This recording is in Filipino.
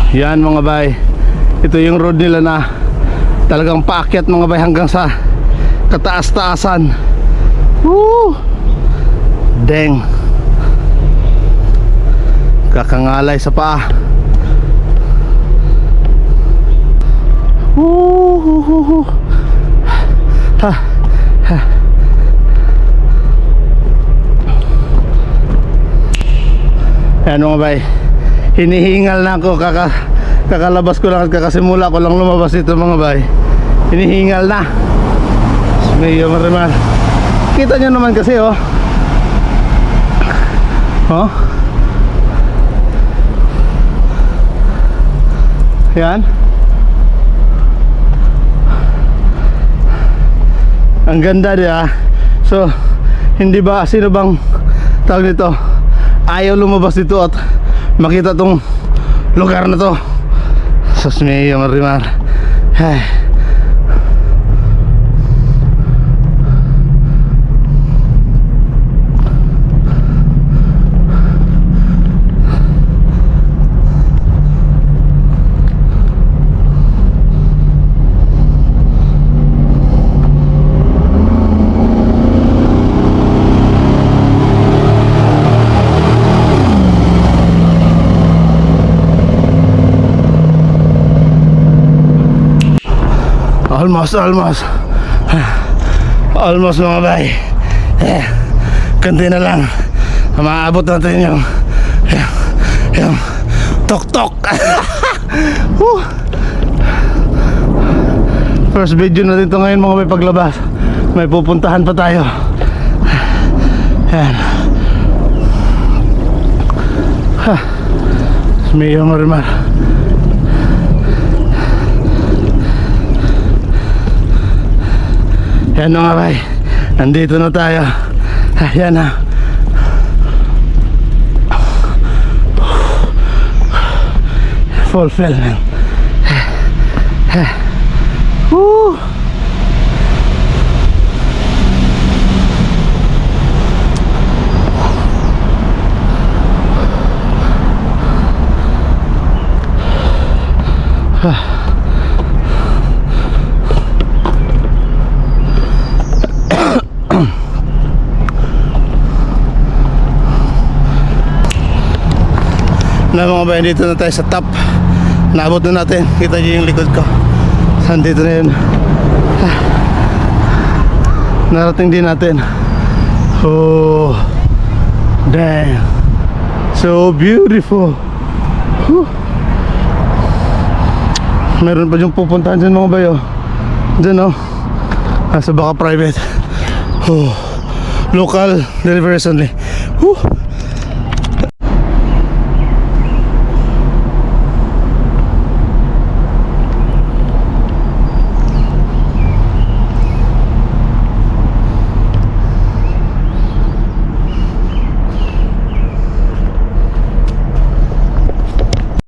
Yan mga bay, ito yung road nila na talagang paakyat mga bay hanggang sa kataas-taasan. Woo! Deng, kakangalay sa paa. Woo! Ha, ha. Yan mga bay, hinihingal na ako, kakalabas ko lang at kakasimula ko lang lumabas ito mga bay. Hinihingal na. Medyo marimar. Kita nyo naman kasi oh. Oh. Yan. Ang ganda diya. So, hindi ba, sino bang tawag nito, ayaw lumabas dito at makita tong lugar na to? Sus, medyo marimar. Ay. Almost mga bay. Kunti na lang maabot natin yung tok-tok. First video na dito ngayon mga bay paglabas. May pupuntahan pa tayo. Yan. Medyo marimar. Yan mga bay, nandito na tayo. Ayan na. Fulfillment. Woo! Na mga bayan, dito na tayo sa top. Naabot na natin. Kita nyo yung likod ko. Nandito na yun. Narating din natin. Oh, damn, so beautiful. Whew. Meron pa yung pupuntahan dyan mga bayo. Dyan oh, nasa baka private. Oh, local deliveries only. Whew.